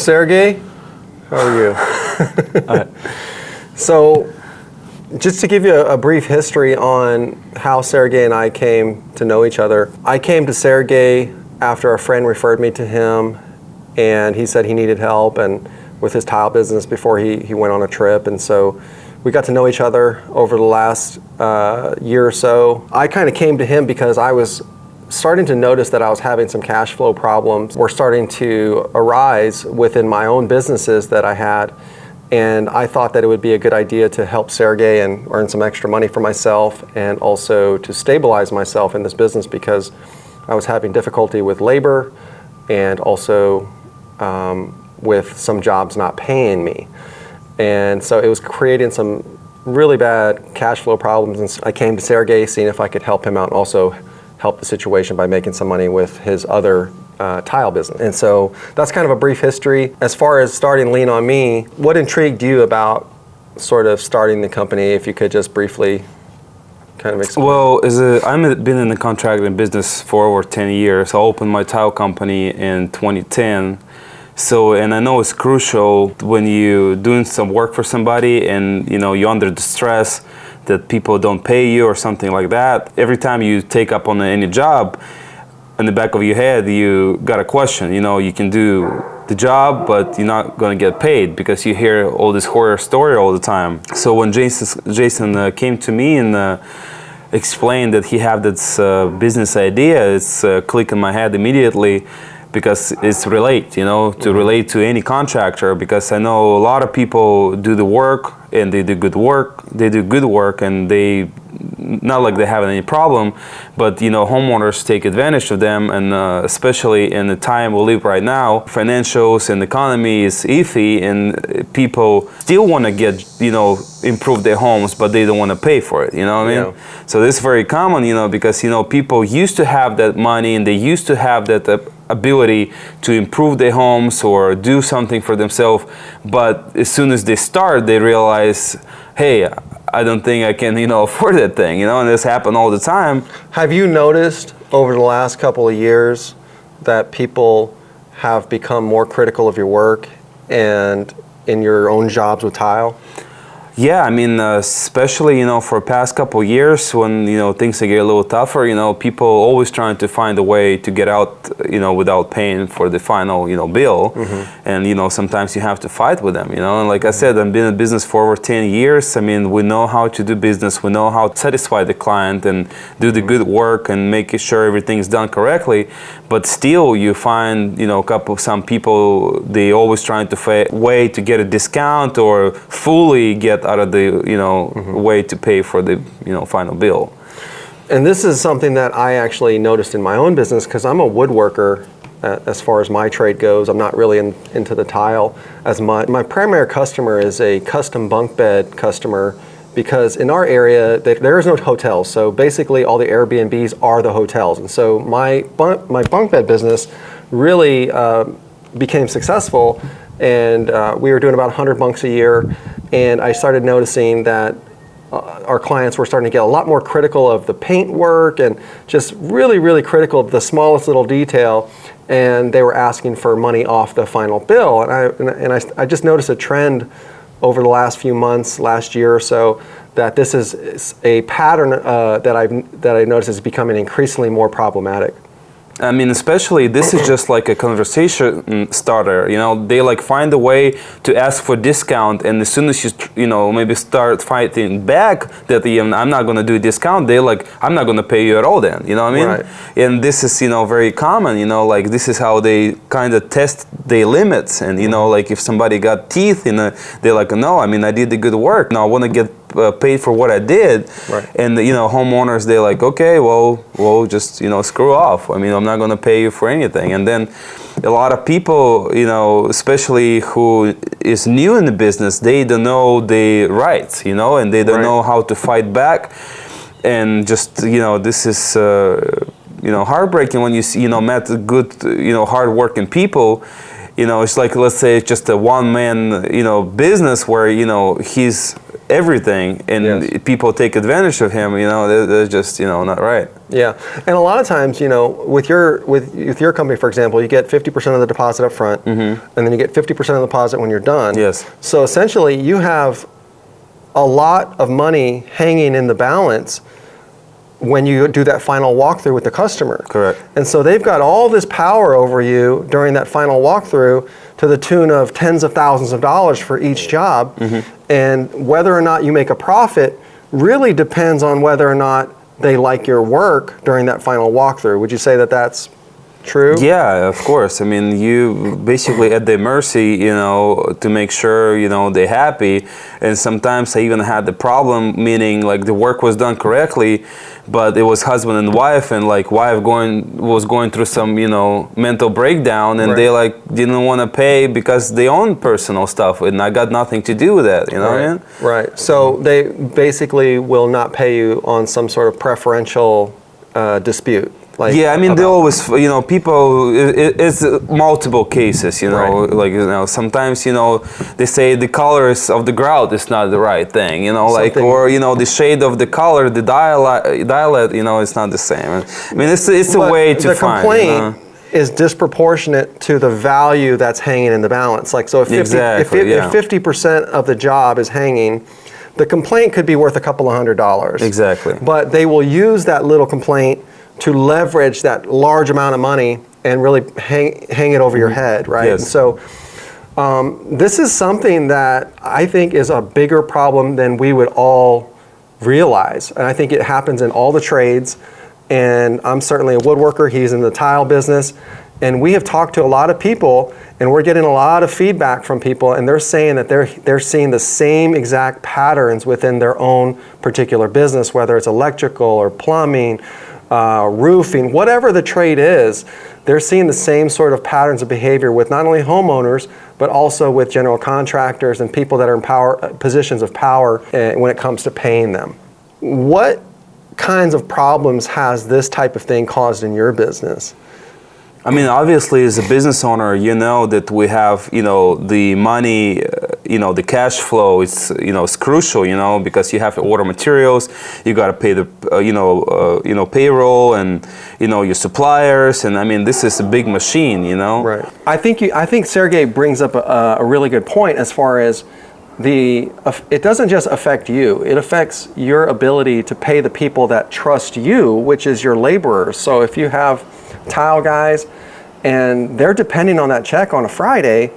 Sergey. How are you? So, just to give you a brief history on how Sergey and I came to know each other. I came to Sergey after a friend referred me to him, and he said he needed help and with his tile business before he went on a trip, and so we got to know each other over the last year or so. I kind of came to him because I was starting to notice that I was having some cash flow problems were starting to arise within my own businesses that I had. And I thought that it would be a good idea to help Sergey and earn some extra money for myself and also to stabilize myself in this business because I was having difficulty with labor and also with some jobs not paying me. And so it was creating some really bad cash flow problems. And I came to Sergey seeing if I could help him out and also help the situation by making some money with his other tile business. And so that's kind of a brief history. As far as starting Lien On Me, what intrigued you about sort of starting the company, if you could just briefly kind of explain? Well, I've been in the contracting business for over 10 years. I opened my tile company in 2010. So, and I know it's crucial when you're doing some work for somebody and you're under the stress that people don't pay you or something like that. Every time you take up on any job, in the back of your head, you got a question. You can do the job, but you're not going to get paid because you hear all this horror story all the time. So when Jason came to me and explained that he had this business idea, it's clicked in my head immediately because it's relate to any contractor, because I know a lot of people do the work and they do good work and they not like they have any problem, but homeowners take advantage of them, and especially in the time we live right now, financials and economy is iffy, and people still want to get improve their homes, but they don't want to pay for it. Yeah. So this is very common, because people used to have that money and they used to have that ability to improve their homes or do something for themselves, but as soon as they start, they realize, hey, I don't think I can, afford that thing, and this happens all the time. Have you noticed over the last couple of years that people have become more critical of your work and in your own jobs with tile? Yeah, especially, for the past couple of years when, things get a little tougher, people always trying to find a way to get out, without paying for the final, bill. Mm-hmm. And, sometimes you have to fight with them, and like I said, I've been in business for over 10 years. We know how to do business. We know how to satisfy the client and do the good work and making sure everything's done correctly. But still, you find, some people, they always trying to find a way to get a discount or fully get out of the way to pay for the final bill. And this is something that I actually noticed in my own business because I'm a woodworker as far as my trade goes. I'm not really into the tile as much. My primary customer is a custom bunk bed customer because in our area there is no hotels, so basically all the Airbnbs are the hotels, and so my bunk bed business really became successful, and we were doing about 100 bunks a year. And I started noticing that our clients were starting to get a lot more critical of the paint work and just really, really critical of the smallest little detail. And they were asking for money off the final bill. And I just noticed a trend over the last few months, last year or so, that this is a pattern that I noticed is becoming increasingly more problematic. Especially this is just like a conversation starter. They find a way to ask for discount, and as soon as you maybe start fighting back that I'm not going to do a discount, they I'm not going to pay you at all. Then Right. And this is very common. This is how they kind of test their limits, and if somebody got teeth, they're like, no, I did the good work. No, I want to get paid for what I did. Right. And homeowners, they're like, okay, well, just screw off. I'm not going to pay you for anything. And then a lot of people, especially who is new in the business, they don't know the rights, and they don't Right. know how to fight back. And just this is heartbreaking when you see met good hard-working people. you know, it's like, let's say it's just a one-man, you know, business where, you know, he's everything and Yes. people take advantage of him, you know, they're just, you know, not right. Yeah, and a lot of times, you know, with your company, for example, you get 50% of the deposit up front, and then you get 50% of the deposit when you're done. Yes. So essentially, you have a lot of money hanging in the balance when you do that final walkthrough with the customer. Correct. And so they've got all this power over you during that final walkthrough to the tune of tens of thousands of dollars for each job. And whether or not you make a profit really depends on whether or not they like your work during that final walkthrough. Would you say that that's true? Yeah, of course. I mean, you basically at their mercy, you know, to make sure, you know, they're happy. And sometimes I even had the problem, meaning like the work was done correctly, but it was husband and wife, and like wife was going through some, you know, mental breakdown, and they like didn't want to pay because they own personal stuff, and I got nothing to do with that, you know what I mean? Right. So they basically will not pay you on some sort of preferential dispute. Like, yeah, I mean, they always, you know, people, it's multiple cases, you know, like, you know, sometimes, you know, they say the colors of the grout is not the right thing, you know, like, or, you know, the shade of the color, the dialect, you know, it's not the same. I mean, it's a way to find. The complaint is disproportionate to the value that's hanging in the balance. Like, so if 50% of the job is hanging, the complaint could be worth a couple of $100s. Exactly. But they will use that little complaint to leverage that large amount of money and really hang it over your head, right? Yes. And so this is something that I think is a bigger problem than we would all realize. And I think it happens in all the trades. And I'm certainly a woodworker, he's in the tile business. And we have talked to a lot of people, and we're getting a lot of feedback from people, and they're saying that they're seeing the same exact patterns within their own particular business, whether it's electrical or plumbing, roofing, whatever the trade is. They're seeing the same sort of patterns of behavior with not only homeowners, but also with general contractors and people that are in positions of power when it comes to paying them. What kinds of problems has this type of thing caused in your business? I mean, obviously, as a business owner, you know that we have, you know, the money, you know, the cash flow is, you know, it's crucial, you know, because you have to order materials, you got to pay the, payroll and, you know, your suppliers, and I mean, this is a big machine, you know. Right. I think Sergey brings up a really good point as far as it doesn't just affect you, it affects your ability to pay the people that trust you, which is your laborers. So if you have tile guys and they're depending on that check on a Friday,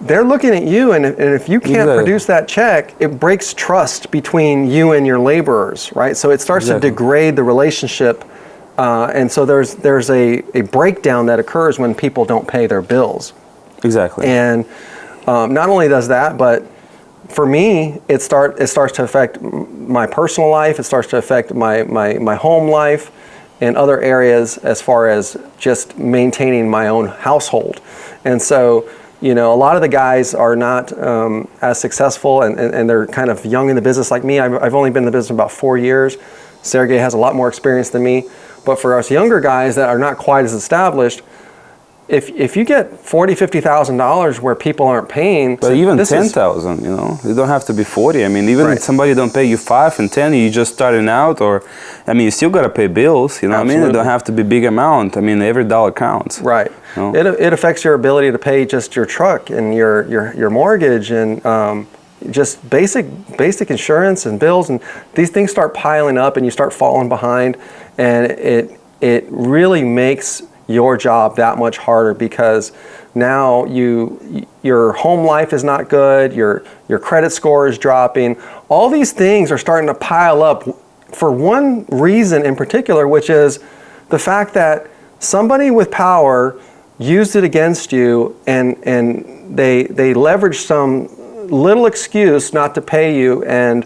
they're looking at you, and if you can't produce that check, it breaks trust between you and your laborers, right? So it starts to degrade the relationship, and so there's a breakdown that occurs when people don't pay their bills. Exactly. And not only does that, but for me, it starts to affect my personal life. It starts to affect my home life and other areas as far as just maintaining my own household. And so, you know, a lot of the guys are not as successful, and they're kind of young in the business like me. I've only been in the business about 4 years. Sergey has a lot more experience than me. But for us younger guys that are not quite as established, if you get $40,000-$50,000 where people aren't paying, but even 10,000, you know, it don't have to be 40. I mean, even if somebody don't pay you 5 and 10, you just starting out, or I mean, you still gotta pay bills. You know what I mean? It don't have to be big amount. I mean, every dollar counts. Right. You know? It affects your ability to pay just your truck and your mortgage and just basic insurance and bills, and these things start piling up, and you start falling behind, and it really makes your job that much harder, because now your home life is not good, your credit score is dropping. All these things are starting to pile up for one reason in particular, which is the fact that somebody with power used it against you, and they leveraged some little excuse not to pay you, and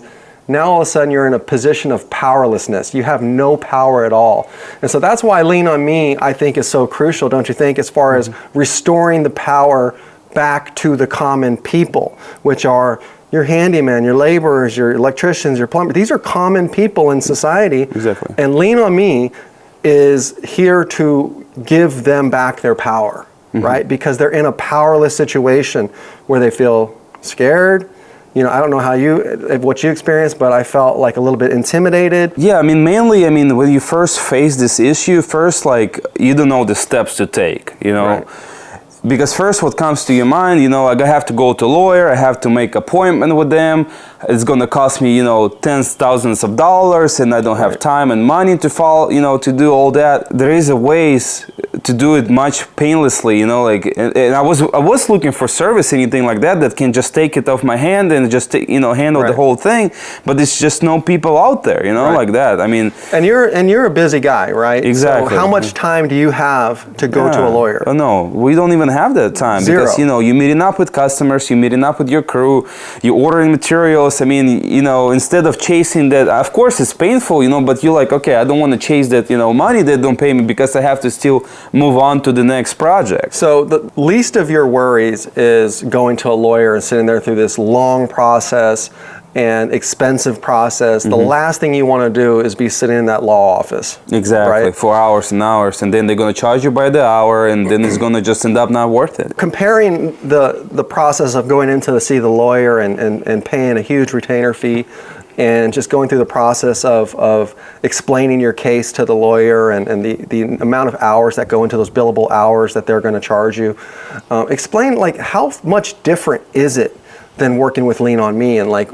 now all of a sudden you're in a position of powerlessness. You have no power at all. And so that's why Lien On Me, I think, is so crucial, don't you think, as far as restoring the power back to the common people, which are your handyman, your laborers, your electricians, your plumbers. These are common people in society. Exactly. And Lien On Me is here to give them back their power. right? Because they're in a powerless situation where they feel scared. You know, I don't know what you experienced, but I felt like a little bit intimidated. Yeah, I mean, mainly, I mean, when you first face this issue, like, you don't know the steps to take, you know? Right. Because first what comes to your mind, you know, like, I have to go to a lawyer, I have to make appointment with them, it's going to cost me, you know, tens, thousands of dollars, and I don't have time and money to follow, you know, to do all that. There is a ways to do it much painlessly, you know, like, and I was looking for service, anything like that can just take it off my hand and just, you know, handle the whole thing, but it's just no people out there, you know, like that. I mean, and you're a busy guy, right? Exactly. So how much time do you have to go to a lawyer? Oh, no, we don't even have that time. Zero. Because, you know, you're meeting up with customers, you're meeting up with your crew, you're ordering materials. I mean, you know, instead of chasing that, of course it's painful, you know, but you're like, okay, I don't want to chase that, you know, money that don't pay me because I have to still move on to the next project. So the least of your worries is going to a lawyer and sitting there through this long process and expensive process. The last thing you want to do is be sitting in that law office. Exactly, right? for hours and hours, and then they're going to charge you by the hour, and then it's going to just end up not worth it. Comparing the process of going in to see the lawyer and paying a huge retainer fee and just going through the process of explaining your case to the lawyer and the amount of hours that go into those billable hours that they're going to charge you. Explain, like, how much different is it than working with Lien On Me, and like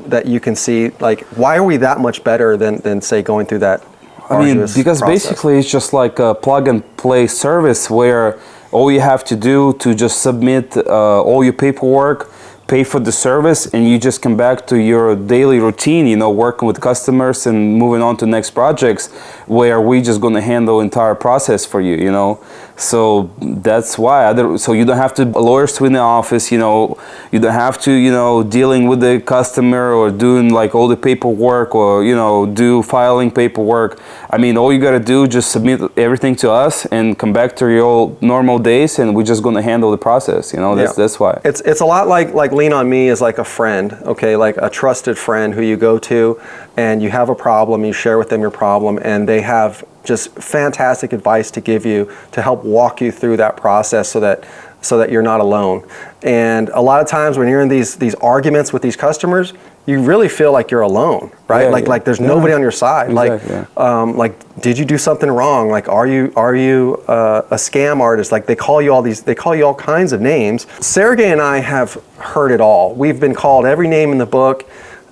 that you can see, like, why are we that much better than say going through that arduous because process? basically it's just like a plug and play service where all you have to do to just submit all your paperwork, pay for the service, and you just come back to your daily routine, you know, working with customers and moving on to next projects where we just going to handle entire process for you, you know. So that's why, so you don't have to lawyers to in the office, you know, you don't have to, you know, dealing with the customer or doing like all the paperwork or, you know, do filing paperwork. I mean, all you got to do, just submit everything to us and come back to your old normal days, and we're just going to handle the process, you know. That's why. It's a lot like Lien On Me is like a friend, okay, like a trusted friend who you go to and you have a problem, you share with them your problem, and they have just fantastic advice to give you to help walk you through that process so that you're not alone. And a lot of times when you're in these arguments with these customers, you really feel like you're alone, right? Like there's nobody on your side. Exactly. Like, did you do something wrong? Like, are you a scam artist? Like, they call you all kinds of names. Sergey and I have heard it all. We've been called every name in the book,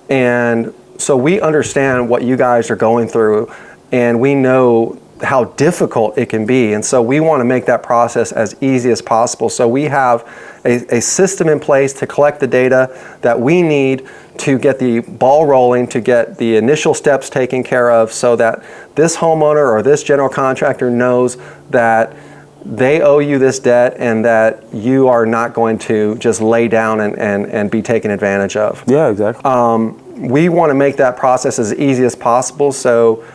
and so we understand what you guys are going through, and we know how difficult it can be. And so we want to make that process as easy as possible. So we have a system in place to collect the data that we need to get the ball rolling, to get the initial steps taken care of, so that this homeowner or this general contractor knows that they owe you this debt and that you are not going to just lay down and be taken advantage of. Yeah, exactly. We want to make that process as easy as possible. So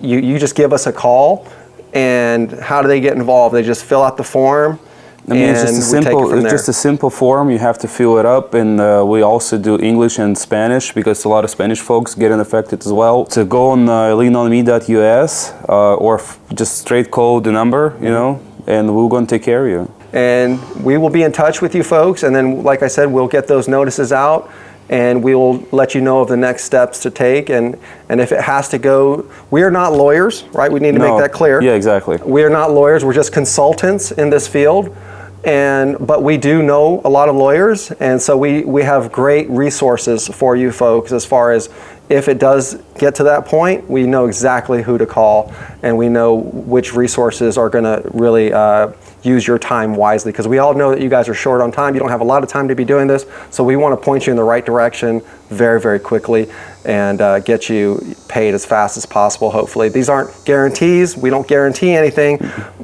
you just give us a call, and how do they get involved? They just fill out the form. I mean, it's just a simple form. You have to fill it up, and we also do English and Spanish because a lot of Spanish folks get affected as well. To go on lienonme.us or just straight call the number, you know, and we're going to take care of you. And we will be in touch with you folks, and then, like I said, we'll get those notices out, and we will let you know of the next steps to take, and if it has to go. We are not lawyers, right? We need to make that clear. Yeah, exactly. We are not lawyers. We're just consultants in this field, but we do know a lot of lawyers, and so we have great resources for you folks as far as if it does get to that point, we know exactly who to call, and we know which resources are going to really use your time wisely, because we all know that you guys are short on time. You don't have a lot of time to be doing this, so we want to point you in the right direction very, very quickly and get you paid as fast as possible, hopefully. These aren't guarantees. We don't guarantee anything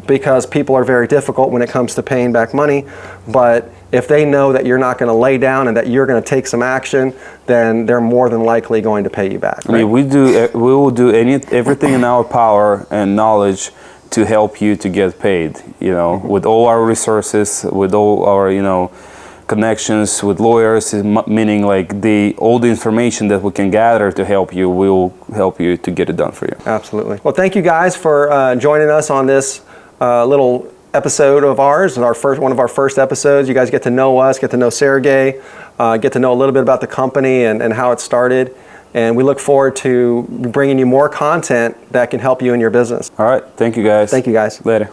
because people are very difficult when it comes to paying back money, but if they know that you're not going to lay down and that you're going to take some action, then they're more than likely going to pay you back. Right? I mean, we will do everything in our power and knowledge to help you to get paid, you know, with all our resources, with all our, you know, connections with lawyers, meaning like all the information that we can gather to help you, will help you to get it done for you. Absolutely. Well, thank you guys for joining us on this little episode of ours, one of our first episodes. You guys get to know us, get to know Sergey, get to know a little bit about the company and how it started. And we look forward to bringing you more content that can help you in your business. All right. Thank you, guys. Thank you, guys. Later.